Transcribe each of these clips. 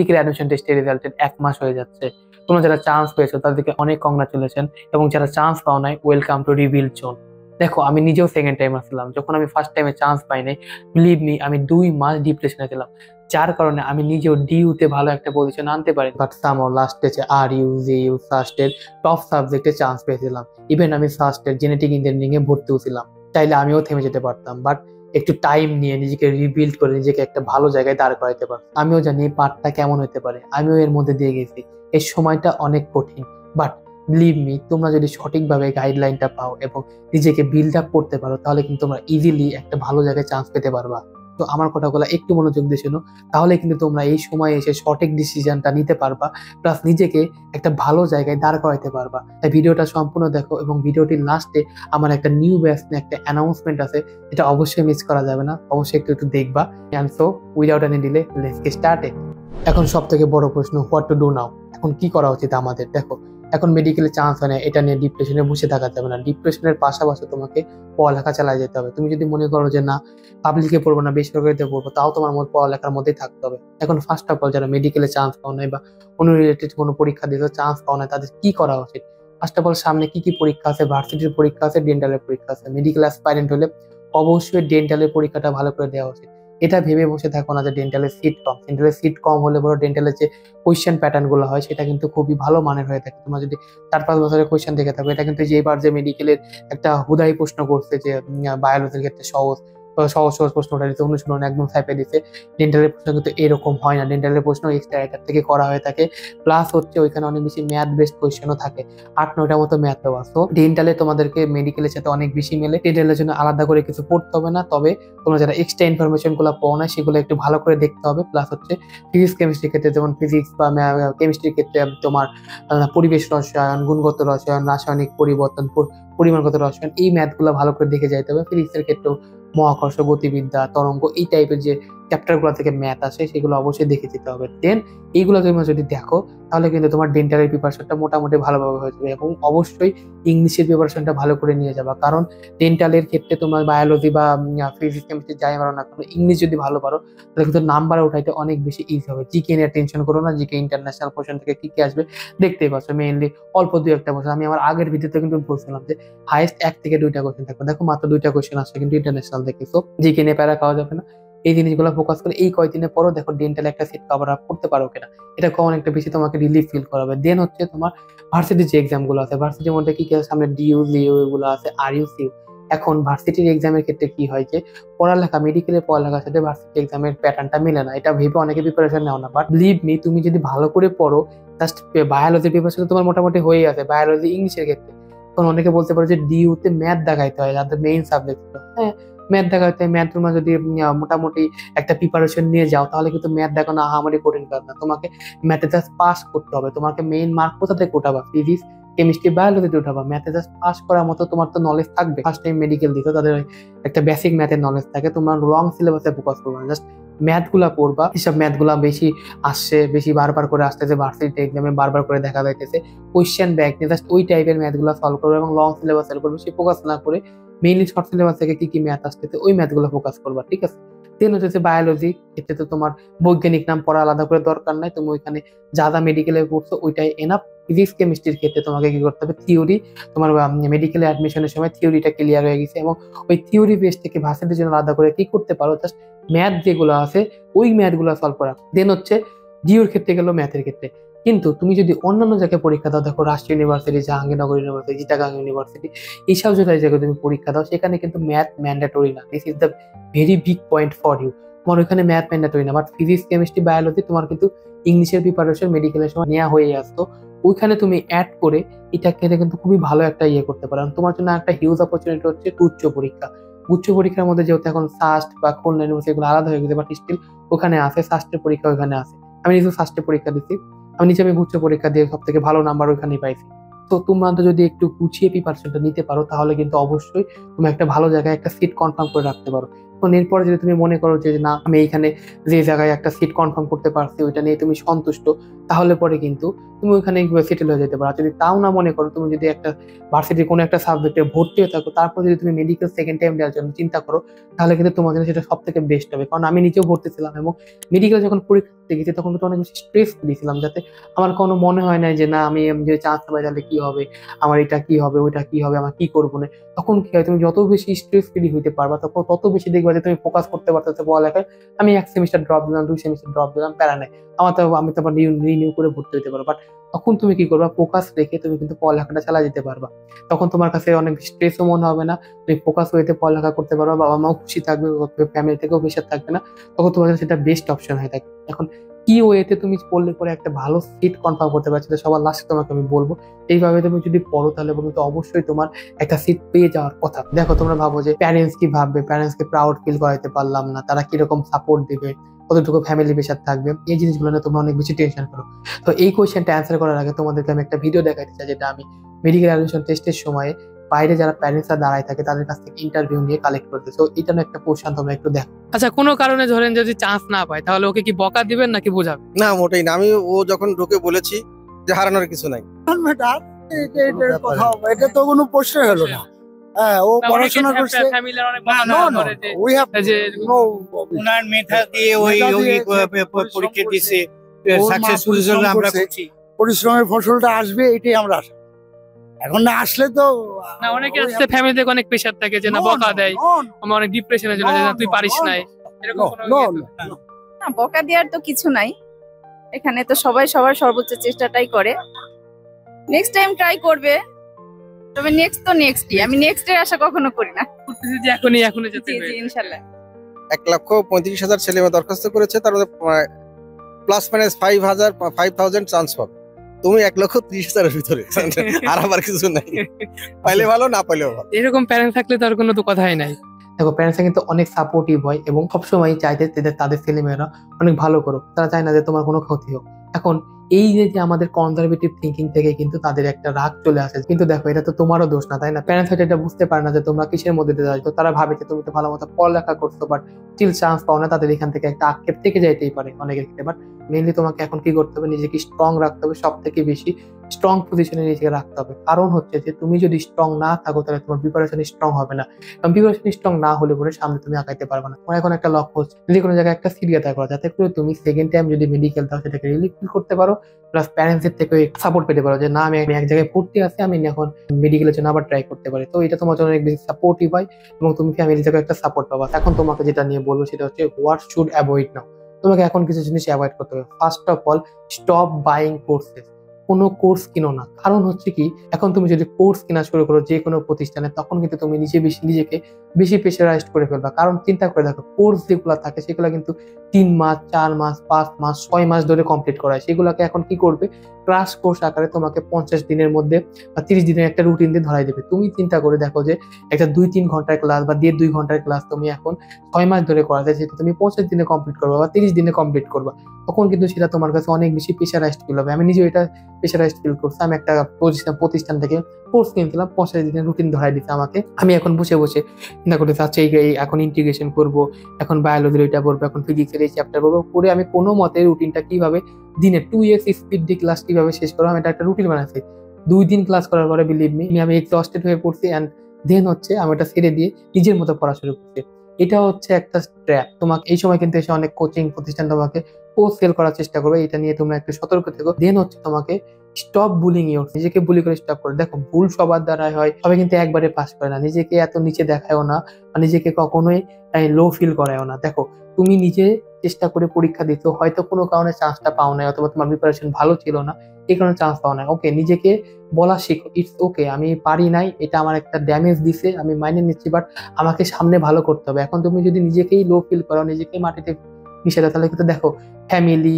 Medical admission টেস্টের রেজাল্টের 1 মাস হয়ে যাচ্ছে। তোমরা যারা চান্স পেয়েছো তাদেরকে অনেক কংগ্রাচুলেশন, এবং যারা চান্স পাও নাই, ওয়েলকাম টু রিভিল জোন। দেখো, আমি নিজেও সেকেন্ড টাইম আসলাম। যখন আমি ফার্স্ট টাইমে চান্স পাই নাই, বিলিভ মি, আমি 2 মাস ডিপ্রেশনে ছিলাম, যার কারণে আমি নিজেও ডিইউতে ভালো একটা পজিশন আনতে পারি। বাট সামহাও লাস্ট স্টেজে আর ইউ, জি ইউ, সাস্টের টপ সাবজেক্টে চান্স পেয়েছিলাম। ইভেন আমি সাস্টের জেনেটিক ইঞ্জিনিয়ারিং এ ভর্তিও ছিলাম। চাইলে আমিও থেমে যেতে পারতাম, বাট একটু টাইম নিয়ে নিজেকে রিবিল্ড করে নিজেকে একটা ভালো জায়গায় দাঁড় করাইতে পারতাম। আমিও জানি এই পার্টটা কেমন হতে পারে, আমিও এর মধ্যে দিয়ে গেছি। এই সময়টা অনেক কঠিন, বাট বিলিভ মি, তোমরা যদি সঠিকভাবে গাইডলাইনটা পাও এবং নিজেকে বিল্ড আপ করতে পারো, তাহলে কিন্তু তোমরা ইজিলি একটা ভালো জায়গায় চান্স পেতে পারবা। তো আমার কথাগুলো একটু মনোযোগ দিয়ে শোনো, তাহলে কিন্তু তোমরা এই সময় এসে সঠিক ডিসিশনটা নিতে পারবা, প্লাস নিজেকে একটা ভালো জায়গায় দাঁড় করাইতে পারবা। তাই ভিডিওটা সম্পূর্ণ দেখো, এবং ভিডিওটির লাস্টে আমার একটা নিউ ব্যাচ নিয়ে একটা অ্যানাউন্সমেন্ট আছে, এটা অবশ্যই মিস করা যাবে না, অবশ্যই একটু একটু দেখবা। And so without any delay, let's get started. এখন সব থেকে বড় প্রশ্ন, হোয়াট টু ডু নাও। এখন কি করা উচিত আমাদের? দেখো, এখন মেডিকেলে চান্স হয় না, এটা নিয়ে ডিপ্রেশনে বসে থাকা যাবে না। ডিপ্রেশনের পাশাপাশি তোমাকে পড়ালেখা চালিয়ে যেতে হবে। তুমি যদি মনে করো যে না, পাবলিকে পড়বো না, বেসরকারিতে পড়বো, তাও তোমার মধ্যে পড়ালেখার মধ্যেই থাকতে হবে। এখন ফার্স্ট অফ অল, যারা মেডিকেলে চান্স পাও নাই বা কোনো রিলেটেড কোনো পরীক্ষা দিতে চান্স পাও নাই, তাদের কি করা উচিত? ফার্স্ট অফ অল, সামনে কি কি পরীক্ষা আছে? ভার্সিটির পরীক্ষা আছে, ডেন্টালের পরীক্ষা আছে। মেডিকেল অ্যাসপাইরেন্ট হলে অবশ্যই ডেন্টালের পরীক্ষাটা ভালো করে দেওয়া উচিত। এটা ভেবে বসে থাকো না যে ডেন্টালের সিট কম। ডেন্টালের সিট কম হলে বড় ডেন্টালের যে কোয়েশ্চেন প্যাটার্ন গুলো হয়, সেটা কিন্তু খুবই ভালো মানের হয়ে থাকে। তোমরা যদি 4-5 বছরের কোয়েশ্চেন দেখে থাকো, এটা কিন্তু যে এবার যে মেডিকেলের একটা হুদাই প্রশ্ন করছে যে বায়োলজির ক্ষেত্রে সহজ সহজ সহজ প্রশ্ন ওঠা দিচ্ছে, অনুশীলন একদম ছাপে দিচ্ছে। ডেন্টালের প্রশ্ন কিন্তু এরকম হয় না। ডেন্টালের প্রশ্ন এক্সট্রা এটার থেকে করা হয়ে থাকে, প্লাস হচ্ছে ওইখানে অনেক বেশি ম্যাথ বেসড কোয়েশ্চেনও থাকে। 8-9টা মতো ম্যাথ দেওয়া। তো ডেন্টালে তোমাদেরকে মেডিকেলের সাথে অনেক বেশি মেলে। ডেন্টালের জন্য আলাদা করে কিছু পড়তে হবে না, তবে তোমরা যারা এক্সট্রা ইনফরমেশন গুলো পাও না, সেগুলো একটু ভালো করে দেখতে হবে। প্লাস হচ্ছে ফিজিক্স কেমিস্ট্রির ক্ষেত্রে, যেমন ফিজিক্স বা কেমিস্ট্রির ক্ষেত্রে তোমার পরিবেশ রসায়ন, গুণগত রসায়ন, রাসায়নিক পরিবর্তন, পরিমাণগত রসায়ন, এই ম্যাথগুলো ভালো করে দেখে যাইতে হবে। ফিজিক্সের ক্ষেত্রেও মহাকর্ষ, গতিবিদ্যা, তরঙ্গ, এই টাইপের যে চ্যাপ্টার গুলো থেকে ম্যাথ আসে, সেগুলো অবশ্যই দেখে যেতে হবে। দেন এইগুলো তুমি যদি দেখো, তাহলে কিন্তু তোমার ডেন্টালের প্রিপারেশনটা মোটামুটি ভালোভাবে হয়ে যাবে। এবং অবশ্যই ইংলিশের প্রিপারেশনটা ভালো করে নিয়ে যাবা, কারণ ডেন্টালের ক্ষেত্রে তোমার বায়োলজি বা ফিজিক্স কেমিস্ট্রি যাই পারো না কারণ, ইংলিশ যদি ভালো পারো, তাহলে কিন্তু নাম্বার উঠাইতে অনেক বেশি ইজি হবে। জিকে নিয়ে টেনশন করো না, জিকে ইন্টারন্যাশনাল কোশ্চেন থেকে কি কি আসবে দেখতেই পাচ্ছ। মেইনলি অল্প 2-1টা কোশ্চেন, আমি আমার আগের ভিডিওতে কিন্তু বলছিলাম যে হাইয়েস্ট 1 থেকে 2টা কোশ্চেন থাকবে। দেখো, মাত্র 2টা কোশ্চেন আসছে, কিন্তু ইন্টারন্যাশনাল দেখে। তো জিকে নিয়ে প্যারা খাওয়া যাবে না, এই জিনিসগুলো ফোকাস করে এই কয়দিনে পরও দেখো ডেন্টাল একটা সিট কভার আপ করতে পারো কিনা, এটা কখন একটা বেশি তোমাকে রিলিফ ফিল করাবে। দেন হচ্ছে তোমার ভার্সিটির যে এক্সাম গুলো আছে, ভার্সিটির মধ্যে কি কি আছে, সামনে ডিইউ, জিইউ এগুলো আছে, আর ইউ, সিইউ। এখন ভার্সিটির এক্সামের ক্ষেত্রে কি হয় যে পড়ালেখা, মেডিকেলের পড়ালেখার সাথে ভার্সিটি এক্সামের প্যাটার্নটা মেলে না, এটা ভেবে অনেকে প্রিপারেশন নেও না। বাট বিলিভ মি, তুমি যদি ভালো করে পড়ো, জাস্ট বায়োলজি প্রিপারেশন তোমার মোটামুটি হয়ে আছে। বায়োলজি, ইংলিশের ক্ষেত্রে তখন অনেকে বলতে পারো যে ডিইউতে ম্যাথ দেখাইতে হয়, যাদের মেইন সাবজেক্ট। হ্যাঁ, ম্যাথ দেখাইতে হয়। ম্যাথ তোমরা যদি মোটামুটি একটা প্রিপারেশন নিয়ে যাও, তাহলে কিন্তু ম্যাথ দেখানো আহামরি কঠিন কাজ না। তোমাকে ম্যাথে জাস্ট পাস করতে হবে। তোমাকে মেইন মার্ক কোথা থেকে উঠাবা? Physics, chemistry, বায়োলজিতে উঠাবা। ম্যাথে জাস্ট পাস করার মতো তোমার তো নলেজ থাকবে। ফার্স্ট টাইম মেডিকেল দিতে তাদের একটা বেসিক ম্যাথের নলেজ থাকে। তোমরা লং সিলেবাসে ফোকাস করবে না, জাস্ট ম্যাথ গুলা পড়বা। এসব ম্যাথ গুলা বেশি আসছে, বেশি বারবার করে আসতেছে, ভার্সিটি এক্সামে বারবার করে দেখা যাইতেছে। কোয়েশ্চেন ব্যাক নিয়ে জাস্ট ওই টাইপের ম্যাথ গুলা সলভ করবে, এবং লং সিলেবাসের উপর বেশি ফোকাস না করে মেইনলি শর্ট সিলেবাস থেকে কি কি ম্যাথ আসতেছে ওই ম্যাথ গুলো ফোকাস করবা, ঠিক আছে? দেন হচ্ছে বায়োলজি ক্ষেত্রে তো তোমার বৈজ্ঞানিক নাম পড়া আলাদা করে দরকার নাই, তুমি ওইখানে যা যা মেডিকেলে পড়ছো ওইটাই এনাফ। ফিজিক্স কেমিস্ট্রির ক্ষেত্রে তোমাকে কি করতে হবে? থিওরি, তোমার মেডিকেলে অ্যাডমিশনের সময় থিওরিটা ক্লিয়ার হয়ে গেছে, এবং ওই থিওরি বেস থেকে ভার্সিটির জন্য আলাদা করে কি করতে পারো, জাস্ট ম্যাথ যেগুলো আছে ওই ম্যাথ গুলো সলভ করা। দেন হচ্ছে ডিওর ক্ষেত্রে গেল ম্যাথের ক্ষেত্রে। কিন্তু তুমি যদি অন্যান্য জায়গায় পরীক্ষা দাও, দেখো রাষ্ট্রীয় university, Jahangirnagar university, Chittagong university, এইসব জায়গায় তুমি পরীক্ষা দাও, সেখানে কিন্তু ম্যাথ ম্যান্ডেটরি না। This is the very big point for you. তোমার ওইখানে ম্যাথ ম্যান্ডেটরি না, বাট ফিজিক্স, কেমিস্ট্রি, বায়োলজি তোমার কিন্তু ইংলিশের প্রিপারেশন মেডিকেলের সময় নেওয়া হয়ে আসতো। ওইখানে তুমি অ্যাড করে এটা খেতে কিন্তু খুবই ভালো একটা ইয়ে করতে পারো। তোমার জন্য একটা হিউজ অপরচুনিটি হচ্ছে উচ্চ পরীক্ষা। উচ্চ পরীক্ষার মধ্যে যেহেতু এখন সাস্ট বা খুলনা ইউনিভার্সিটি এগুলো আলাদা হয়ে গেছে, বাট স্টিল ওখানে আছে সাস্টের পরীক্ষা, ওখানে আছে। আমি নিজে সাস্টের পরীক্ষা দিচ্ছি, আমি নিজে উচ্চ পরীক্ষা দিয়ে সব থেকে ভালো নাম্বার ওইখানেই পাইছি। তো তোমরা তো যদি একটু গুছিয়ে প্রিপারেশনটা নিতে পারো, তাহলে কিন্তু অবশ্যই তুমি একটা ভালো জায়গায় একটা সিট কনফার্ম করে রাখতে পারো। এখন এরপরে যদি তুমি মনে করো যে না আমি এইখানে যে জায়গায় একটা সিট কনফার্ম করতে পারছি ওইটা নিয়ে তুমি সন্তুষ্ট, তাহলে পরে কিন্তু তুমি ওইখানে সেটেল হয়ে যেতে পারো। আর যদি তাও না মনে করো, তুমি যদি একটা ভার্সিটির কোনো একটা সাবজেক্টে ভর্তি হয়ে থাকো, তারপর যদি তুমি মেডিকেল সেকেন্ড টাইম দেওয়ার জন্য চিন্তা করো, তাহলে কিন্তু তোমার জন্য সেটা সব থেকে বেস্ট হবে। কারণ আমি নিজেও ভর্তি ছিলাম এবং মেডিকেল যখন পরীক্ষা দিতে গেছি তখন কিন্তু অনেক বেশি স্ট্রেস দিয়েছিলাম, যাতে আমার কোনো মনে হয় না যে না আমি যে চান্স পাই তাহলে কি হবে, আমার এটা কি হবে, ওইটা কি হবে, আমার কি করবো না। তখন কি হয়, তুমি যত বেশি স্ট্রেস ফ্রি হইতে পারবা তখন তত বেশি দেখবা যে তুমি ফোকাস করতে পারতেছো পড়ালেখায়। আমি 1 সেমিস্টার ড্রপ দিলাম, 2 সেমিস্টার ড্রপ দিলাম, প্যারা নেই, আমি তো আবার রিনিউ করে ভর্তি হতে পারবো। বাট তখন তুমি কি করবা, ফোকাস রেখে তুমি কিন্তু পড়ালেখাটা চালা যেতে পারবা। তখন তোমার কাছে অনেক স্ট্রেসও মনে হবে না, তুমি ফোকাস হইতে পড়ালেখা করতে পারবা, বাবা মাও খুশি থাকবে, ফ্যামিলি থেকেও প্রেশার থাকবে না। তখন তোমার কাছে সেটা বেস্ট অপশন হয়ে থাকে। এখন কি ওয়েতে তুমি পড়লে পরে একটা ভালো সিট কনফার্ম করতে পারছো, সবার লাস্টে তোমাকে আমি বলবো। এইভাবে তুমি যদি পড়ো তাহলে কিন্তু অবশ্যই তোমার একটা সিট পেয়ে যাওয়ার কথা। দেখো তোমরা ভাবো যে প্যারেন্টস কি ভাববে, প্যারেন্টস কে প্রাউড ফিল করাতে পারলাম না, তারা কিরকম সাপোর্ট দিবে, কতটুকু ফ্যামিলি প্রেশার থাকবে, এই জিনিসগুলো নিয়ে তোমরা অনেক বেশি টেনশন করো। তো এই কোয়েশ্চেনটা অ্যান্সার করার আগে তোমাদেরকে আমি একটা ভিডিও দেখাতে চাই, যেটা আমি মেডিকেল অ্যাডমিশন টেস্টের সময় বাইরে যারা প্যারেন্টসরা দাঁড়ায় থাকে তাদের কাছ থেকে ইন্টারভিউ নিয়ে কালেক্ট করতে। তো এটা একটা কোশ্চেন তোমরা একটু দেখো। আচ্ছা, কোনো কারণে ধরেন যদি চান্স না পায় তাহলে ওকে কি বকা দিবেন নাকি বোঝাবেন? না, মোটেই না। আমি ও যখন ঢুকে বলেছি যে হারানোর কিছু নাই। এটা তো কোনো প্রশ্নই হলো না। হ্যাঁ, ও পড়াশোনা করছে, ফ্যামিলির অনেক না, বাধা no, no, করে যে we have যে no, উনার মেধা দিয়ে ওই মেধা দিয়ে পরীক্ষা দিছে, ওর মা সাকসেসফুল পরিশ্রম রেজাল্ট আমরা করছে। করছি। পরিশ্রমের ফসলটা আসবে, এটাই আমরা আশা। এখন না আসলে তো না, অনেকে আসছে ফ্যামিলি থেকে অনেক প্রেশার থাকে যে না বকা দেয়, আমার অনেক ডিপ্রেশনে চলে যায়, না তুই পারিস নাই, এরকম কোনো ইয়ে তো? না, বকা দেওয়ার তো কিছু নাই, এখানে তো সবাই সবার সর্বোচ্চ চেষ্টাটাই করে। নেক্সট টাইম ট্রাই করবে, তবে নেক্সট তো নেক্সটই, আমি নেক্সট এর আশা কখনো করি না। করতেছি যে এখনই যেতে জি হবে। জি ইনশাআল্লাহ। 1,35,000 ছেলে মেয়ে দরখাস্ত করেছে, তার মধ্যে প্লাস মাইনাস 5,000 চান্স পাবে। তুমি 1,30,000 এর ভিতরে, আর আবার কিছু নাই। পাইলে ভালো, না পাইলেও ভালো। এরকম প্যারেন্টস থাকলে তো আর কোনো তো কথাই নাই। দেখো প্যারেন্টসরা কিন্তু অনেক সাপোর্টিভ হয় এবং সবসময় চাইতে তাদের ছেলেমেয়েরা অনেক ভালো করুক, তারা চায় না যে তোমার কোনো ক্ষতি হোক। এখন এই যে আমাদের কনজারভেটিভ থিঙ্কিং থেকে কিন্তু তাদের একটা রাগ চলে আসে, কিন্তু দেখো এটা তো তোমারও দোষ না, তাই না? প্যারেন্টস হয়তো এটা বুঝতে পারে না যে তোমরা কিসের মধ্যে দিয়ে যাচ্ছ, তারা ভাবে যে তুমি তো ভালো মতো পড়ালেখা করছো বাট স্টিল চান্স পাও না, তাদের এখান থেকে একটা আক্ষেপ থেকে যাইতেই পারে অনেকের ক্ষেত্রে। বাট মেনলি তোমাকে এখন কি করতে হবে, নিজেকে স্ট্রং রাখতে হবে, সব থেকে বেশি স্ট্রং পজিশনে নিজেকে রাখতে হবে। কারণ হচ্ছে যে তুমি যদি স্ট্রং না থাকো তাহলে তোমার প্রিপারেশন স্ট্রং হবে না, কারণ প্রিপারেশন স্ট্রং না হলে পরে সামনে তুমি আগাইতে পারবে না। তোমার এখন একটা লক্ষ্য হচ্ছে যে কোনো জায়গায় একটা সিট আদায় করা, যাতে করে তুমি সেকেন্ড টাইম যদি মেডিকেল দাও সেটাকে রিলিফ ফিল করতে পারো, প্লাস প্যারেন্টস এর থেকে সাপোর্ট পেতে পারো যে না আমি এক জায়গায় ভর্তি আছি, আমি এখন মেডিকেলের জন্য আবার ট্রাই করতে পারি। তো এটা তোমার জন্য অনেক বেশি সাপোর্টিভ হয় এবং তুমি ফ্যামিলি থেকে একটা সাপোর্ট পাবা। এখন তোমাকে যেটা নিয়ে বলবো সেটা হচ্ছে হোয়াট শুড অ্যাভয়েড নাও। তোমাকে এখন কিছু জিনিস অ্যাভয়েড করতে হবে। First of all, stop buying courses. কোনো কোর্স কিনো না। কারণ হচ্ছে কি, এখন তুমি যদি কোর্স কেনা শুরু করো যে কোনো প্রতিষ্ঠানে, তখন কিন্তু তুমি নিজেকে বেশি প্রেশারাইজড করে ফেলবা। কারণ চিন্তা করে দেখো, কোর্স যেগুলো থাকে সেগুলো কিন্তু 3 মাস, 4 মাস, 5 মাস, 6 মাস ধরে কমপ্লিট করা হয়। সেগুলোকে এখন কি করবে, ক্লাস কোর্স আকারে তোমাকে 50 দিনের মধ্যে বা 30 দিনের একটা রুটিন দিয়ে ধরাই দেবে। তুমি চিন্তা করে দেখো যে একটা 2-3 ঘন্টার ক্লাস বা 1.5-2 ঘন্টার ক্লাস তুমি এখন 6 মাস ধরে করা যায়, সেটা তুমি 50 দিনে কমপ্লিট করবা বা 30 দিনে কমপ্লিট করবা। তখন কিন্তু সেটা তোমার কাছে অনেক বেশি প্রেশারাইজড ফিল হবে। আমি নিজেও এটা প্রেশারাইজড ফিল করছি। আমি একটা প্রতিষ্ঠান থেকে কোর্স কিনছিলাম, 50 দিনের রুটিন ধরাই দিতে আমাকে। আমি এখন বসে চিন্তা করতে চাচ্ছি এখন ইন্টিগ্রেশন করবো, এখন বায়োলজির এটা পড়বো, এখন ফিজিক্সের এই চ্যাপ্টার পড়বো, পরে আমি কোনো মতে রুটিনটা কিভাবে দিনে 2x স্পিড দিয়ে ক্লাস কিভাবে শেষ করবো, আমি এটা একটা রুটিন বানাইছি। 2 দিন ক্লাস করার পরে বিলিভ মি আমি এক্সস্টেড হয়ে পড়ছি, অ্যান্ড দেন হচ্ছে আমি এটা ছেড়ে দিয়ে নিজের মতো পড়া শুরু করছি। এটা হচ্ছে একটা ট্র্যাপ। তোমাকে এই সময় কিন্তু এসে অনেক কোচিং প্রতিষ্ঠান তোমাকে সেল করার চেষ্টা করবে, এটা নিয়ে তোমরা একটু সতর্ক থেকো। দেন হচ্ছে তোমাকে স্টপ বুলিং ইউর, নিজেকে বুলি করে স্টপ করে। দেখো ভুল সবার দ্বারাই হয়, সবাই কিন্তু একবারে পাস করে না। নিজেকে এত নিচে দেখায়ও না, বা নিজেকে কখনোই লো ফিল করায়ও না। দেখো তুমি নিজে চেষ্টা করে পরীক্ষা দিতে, হয়তো কোনো কারণে চান্সটা পাও না, অথবা তোমার প্রিপারেশন ভালো ছিল না, এই কারণে চান্স পাও না। ওকে, নিজেকে বলা শিখো, ইটস ওকে, আমি পারি নাই, এটা আমার একটা ড্যামেজ দিছে, আমি মাইনে নিচ্ছি, বাট আমাকে সামনে ভালো করতে হবে। এখন তুমি যদি নিজেকেই লো ফিল করো, নিজেকেই মাটিতে মিশে দাও, তাহলে কিন্তু দেখো ফ্যামিলি,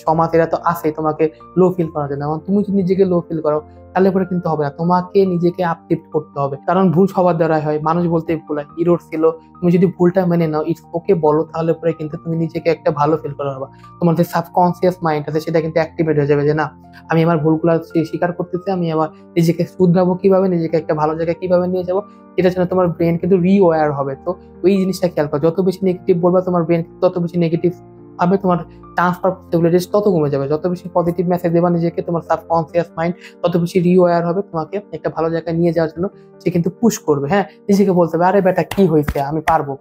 সমাজ, এরা তো আছে তোমাকে লো ফিল করার জন্য। এখন তুমি যদি নিজেকে লো ফিল করো তাহলে পরে কিন্তু হবে না, তোমাকে নিজেকে আপলিফট করতে হবে। কারণ ভুল সবার দ্বারাই হয়, মানুষ বলতে ভুল হয়, ইরোর ছিল। তুমি যদি ভুলটা মেনে নাও, ইটস ওকে বলো, তাহলে পরে কিন্তু তুমি নিজেকে একটা ভালো ফিল করা হবে। তোমার যে সাবকনসিয়াস মাইন্ড আছে সেটা কিন্তু অ্যাক্টিভেট হয়ে যাবে যে না, আমি আমার ভুলগুলো স্বীকার করতেছি, আমি আবার নিজেকে শুধরাবো কিভাবে, নিজেকে একটা ভালো জায়গায় কিভাবে নিয়ে যাবো, এটার জন্য তোমার ব্রেন কিন্তু রিওয়্যার হবে। তো ওই জিনিসটা খেয়াল করো, যত বেশি নেগেটিভ বলবা তোমার ব্রেন তত বেশি নেগেটিভ ভাবে, তোমার ট্রান্সফার পসিবিলিটিস তত কমে যাবে। যত বেশি পজিটিভ মেসেজ দেবা নিজেকে, তোমার সাবকনসিয়াস মাইন্ড তত বেশি রিওয়্যার হবে, তোমাকে একটা ভালো জায়গায় নিয়ে যাওয়ার জন্য সে কিন্তু পুশ করবে। হ্যাঁ, নিজেকে বলতে হবে আরে বেটা কি হয়েছে, আমি পারবো,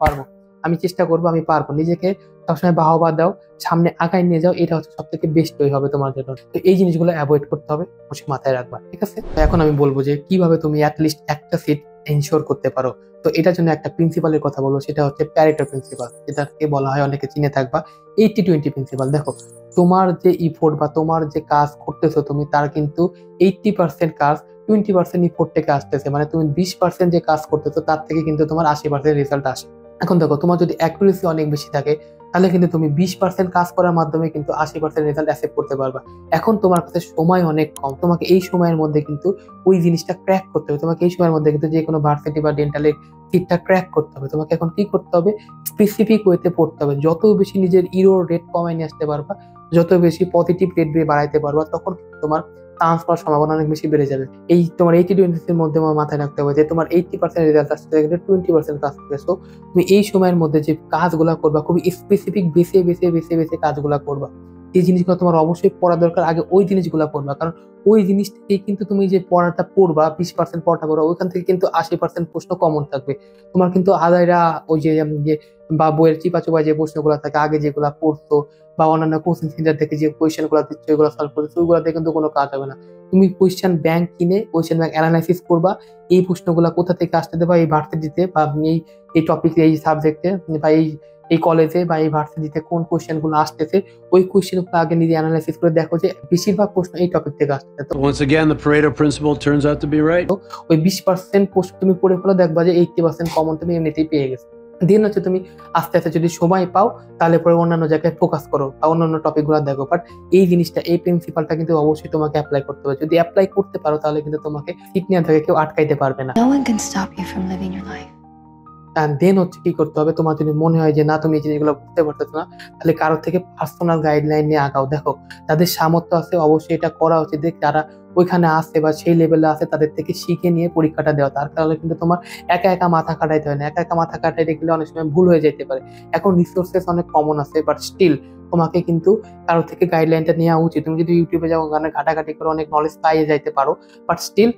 আমি চেষ্টা করবো, আমি পারবো। নিজেকে সবসময় বাহবা দাও, সামনে আগায় নিয়ে যাও, এটা হচ্ছে সব থেকে বেস্ট ওয়ে হবে তোমার জন্য। তো এই জিনিসগুলো অ্যাভয়েড করতে হবে, অবশ্যই মাথায় রাখবা, ঠিক আছে? তো এখন আমি বলবো যে কিভাবে তুমি অ্যাটলিস্ট একটা সিট এনশিওর করতে পারো। তো এটার জন্য একটা প্রিন্সিপালের কথা বলবো, সেটা হচ্ছে প্যারেটো প্রিন্সিপাল, যেটাকে বলা হয়, অনেকে চিনে থাকবা 80-20 প্রিন্সিপাল। দেখো, তোমার যে ইফোর্ট বা তোমার যে কাজ করতেছো তুমি, তার কিন্তু 80% কাজ 20% ইফোর্ট থেকে আসতেছে। মানে তুমি 20% যে কাজ করতেছো তার থেকে কিন্তু তোমার 80% রেজাল্ট আসে। এখন দেখো, তোমার যদি অ্যাকুরেসি অনেক বেশি থাকে তাহলে কিন্তু তুমি 20% কাজ করার মাধ্যমে কিন্তু 80% রেজাল্ট অ্যাচিভ করতে পারবা। এখন তোমার কাছে সময় অনেক কম, তোমাকে এই সময়ের মধ্যে কিন্তু ওই জিনিসটা ক্র্যাক করতে হবে। তোমাকে এই সময়ের মধ্যে কিন্তু যে কোনো ভার্সিটি বা ডেন্টালের সিটটা ক্র্যাক করতে হবে। তোমাকে এখন কি করতে হবে, স্পেসিফিক ওয়েতে পড়তে হবে। যত বেশি নিজের ইরোর রেট কমায় নিয়ে আসতে পারবা, যত বেশি পজিটিভ রেট দিয়ে বাড়াইতে পারবা, তখন তোমার চান্স পাওয়ার সম্ভাবনা অনেক বেশি বেড়ে যাবে। এই তোমার 80-20 এর মধ্যে আমার মাথায় রাখতে হবে যে তোমার 80% রেজাল্ট আসতে গেলে 20% কাজ করবে। সো তুমি এই সময়ের মধ্যে যে কাজগুলা করবা, খুবই স্পেসিফিক বেছে কাজগুলা করবা। এই জিনিসগুলো তোমার অবশ্যই পড়া দরকার, আগে ওই জিনিসগুলো পড়বা। কারণ ওই জিনিস থেকে কিন্তু তুমি যে পড়াটা পড়বা, 20% পড়াটা পড়বা, ওইখান থেকে কিন্তু 80% প্রশ্ন কমন থাকবে। তোমার কিন্তু আদায়রা ওই যে বা বইয়ের চিপাচোপা যে প্রশ্নগুলো থাকে আগে যেগুলা পড়তো, বা অন্যান্য কোচিং সেন্টার থেকে যে কোয়েশ্চেন গুলো দিচ্ছে ওইগুলো সলভ করতেছে, ওইগুলোতে কিন্তু কোনো কাজ হবে না। তুমি কোয়েশ্চেন ব্যাংক কিনে কোয়েশ্চেন ব্যাংক অ্যানালাইসিস করবা, এই প্রশ্নগুলো কোথা থেকে আসতে দেবা, এই ভার্সিটিতে বা এই টপিকে, এই সাবজেক্টে বা এই কলেজে বা এই ভার্সিটিতে কোন কোয়েশ্চেন গুলো আসতেছে, ওই কোয়েশ্চেন গুলো আগে নিজে অ্যানালাইসিস করে দেখো যে বেশিরভাগ প্রশ্ন এই টপিক থেকে আসতেছে। তো Once again, the Pareto principle turns out to be right. ওই 20% প্রশ্ন তুমি পড়ে ফেলো, দেখবা যে 80% কমন তুমি এমনিতেই পেয়ে গেছো। দেন হচ্ছে তুমি আস্তে আস্তে যদি সময় পাও তাহলে পরে অন্যান্য জায়গায় ফোকাস করো বা অন্যান্য টপিক গুলো দেখো। বাট এই জিনিসটা, এই প্রিন্সিপালটা কিন্তু অবশ্যই তোমাকে অ্যাপ্লাই করতে হবে। যদি অ্যাপ্লাই করতে পারো তাহলে কিন্তু তোমাকে সিট নেওয়া থেকে কেউ আটকাইতে পারবে না। No one can stop you from living your life. দেন হচ্ছে কি করতে হবে, তোমার যদি মনে হয় যে না তুমি এই জিনিসগুলো বুঝতে পারতেছো না, তাহলে কারো থেকে পার্সোনাল গাইডলাইন নিয়ে আগাও। দেখো, যাদের সামর্থ্য আছে অবশ্যই এটা করা উচিত, যারা ওইখানে আসে বা সেই লেভেলে আছে তাদের থেকে শিখে নিয়ে পরীক্ষাটা দেওয়া। তার কারণে কিন্তু তোমার একা একা মাথা কাটাইতে হয় না, একা একা মাথা কাটাইতে গেলে অনেক সময় ভুল হয়ে যেতে পারে। এখন রিসোর্সেস অনেক কমন আছে, বাট স্টিল তোমাকে কিন্তু কারো থেকে গাইডলাইনটা নেওয়া উচিত। তুমি যদি ইউটিউবে যাও, ওখানে ঘাটাঘাটি করে অনেক নলেজ পাইয়ে যাইতে পারো, বাট স্টিল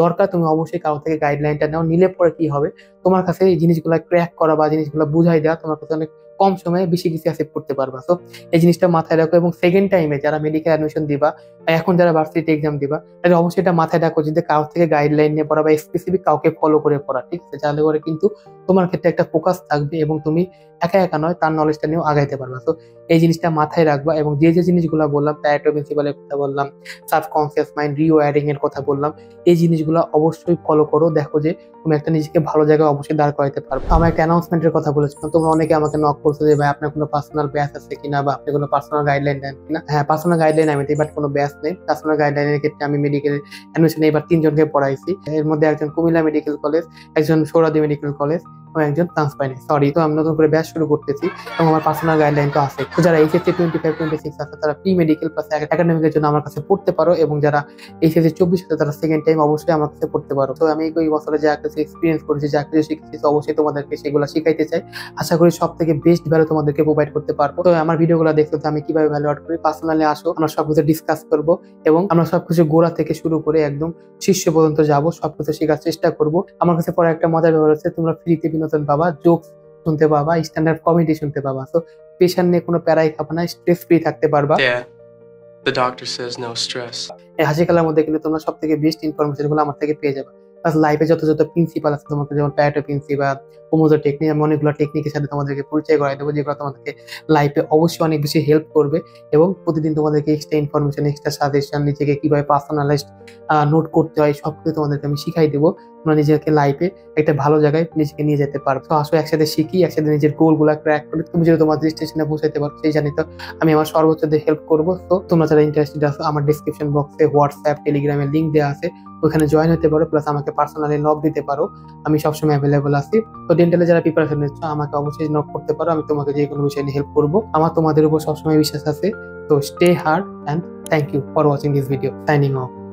দরকার তুমি অবশ্যই কারো থেকে গাইডলাইনটা নাও। নিলে পরে কি হবে, তোমার কাছে এই জিনিসগুলো ক্র্যাক করা বা জিনিসগুলো বুঝাই দেওয়া তোমার কাছে অনেক কম সময়ে বেশি কিছু অ্যাচিভ করতে পারবা। তো এই জিনিসটা মাথায় রাখো। এবং সেকেন্ড টাইমে যারা মেডিকেল অ্যাডমিশন দিবা বা এখন যারা ভার্সিটি এক্সাম দিবা, তাহলে অবশ্যই এটা মাথায় রাখো যে কারো থেকে গাইডলাইন নিয়ে পড়া বা স্পেসিফিক কাউকে ফলো করে পড়া, ঠিক আছে? তাহলে করে কিন্তু তোমার ক্ষেত্রে একটা ফোকাস থাকবে এবং তুমি একা একা নয় তার নলেজটা নিয়েও আগাইতে পারবা। তো এই জিনিসটা মাথায় রাখবা। এবং যে যে জিনিসগুলো বললাম, প্যারেটো প্রিন্সিপালের কথা বললাম, সাবকনসিয়াস মাইন্ড রিওয়্যারিং এর কথা বললাম, এই জিনিসগুলো অবশ্যই ফলো করো। দেখো যে তুমি একটা নিজেকে ভালো জায়গায় অবশ্যই দাঁড় করাইতে পারবে। আমার একটা অ্যানাউন্সমেন্টের কথা বলেছিলাম, তোমরা অনেকে আমাকে নক করছো যে ভাই আপনার কোনো পার্সোনাল ব্যাচ আছে কিনা বা আপনি কোনো পার্সোনাল গাইডলাইন দেন কিনা। হ্যাঁ, পার্সোনাল গাইডলাইন আমি দিই, বাট কোনো ব্যাচ নেই। পার্সোনাল গাইডলাইনের ক্ষেত্রে আমি মেডিকেল অ্যাডমিশনে এবার 3 জনকে পড়াইছি। এর মধ্যে একজন কুমিল্লা মেডিকেল কলেজ, একজন সৌরাদি মেডিকেল কলেজ এবং একজন ট্রান্সপাইনে। সরি, তো আমি নতুন করে ব্যাচ শুরু করতেছি এবং আমার পার্সোনাল গাইডলাইন তো আছে। তো যারা এইচএসসি 25-26 আছে তারা প্রি মেডিকেল প্লাস একাডেমিকের জন্য আমার কাছে পড়তে পারো, এবং যারা এইচএসসি 24 আছে তারা সেকেন্ড টাইম অবশ্যই আমার কাছে পড়তে পারো। তো আমি এই বছরে যা কিছু এক্সপিরিয়েন্স করেছি, যা কিছু শিখেছি, তো অবশ্যই তোমাদেরকে সেগুলো শিখাইতে চাই। আশা করি সব থেকে বেস্ট ভ্যালু তোমাদেরকে প্রোভাইড করতে পারবো। তো আমার ভিডিওগুলো দেখতে আমি কিভাবে ভ্যালু অ্যাড করি, পার্সোনালি আসো, আমরা সবকিছু ডিসকাস করবো এবং আমরা সবকিছু গোড়া থেকে শুরু করে একদম শীর্ষ পর্যন্ত যাবো, সবকিছু শেখার চেষ্টা করবো। আমার কাছে পরে একটা মজার ব্যাপার হচ্ছে, তোমরা ফ্রিতে বিনোদন পাবা, জোক শুনতে পাবা, স্ট্যান্ডার্ড কমেডি শুনতে পাবা। তো পেশার নিয়ে কোনো প্যারাই খাবা না, স্ট্রেস ফ্রি থাকতে পারবা। The doctor says no stress. এই হাসি খেলার মধ্যে কিন্তু তোমরা সব থেকে বেস্ট ইনফরমেশন গুলো আমার থেকে পেয়ে যাবে। প্লাস লাইফে যত যত প্রিন্সিপাল আছে তোমাকে, যেমন প্যারেটো প্রিন্সিপাল বা পোমোজো টেকনিক, আমি অনেকগুলো টেকনিকের সাথে তোমাদেরকে পরিচয় করাই দেবো, যেগুলো তোমাদেরকে লাইফে অবশ্যই অনেক বেশি হেল্প করবে। এবং প্রতিদিন তোমাদেরকে এক্সট্রা ইনফরমেশন, এক্সট্রা সাজেশন, নিজেকে কিভাবে পার্সোনালাইজড নোট করতে হয় সবকিছু তোমাদেরকে আমি শিখাই দেবো। তোমরা নিজেকে লাইফে একটা ভালো জায়গায় নিজেকে নিয়ে যেতে পারো। তো আসো একসাথে শিখি, একসাথে নিজের গোলগুলো ক্র্যাক করে তুমি যদি তোমার স্টেশনে পৌঁছাতে পারো সেই জানি তো আমি আমার সর্বোচ্চ দিয়ে হেল্প করবো। তো তোমরা যারা ইন্টারেস্টেড আছো আমার ডিসক্রিপশন বক্সে হোয়াটসঅ্যাপ, টেলিগ্রামের লিঙ্ক দেওয়া আছে, ওখানে জয়েন হতে পারো, প্লাস আমাকে পার্সোনালি নক দিতে পারো, আমি সবসময় অ্যাভেলেবল আছি। তো ডেন্টালে যারা প্রিপারেশন নিচ্ছ আমাকে অবশ্যই নক করতে পারো, আমি তোমাকে যে কোনো বিষয় নিয়ে হেল্প করবো। আমার তোমাদের উপর সবসময় বিশ্বাস আছে। তো stay hard and thank you for watching this video. Signing of.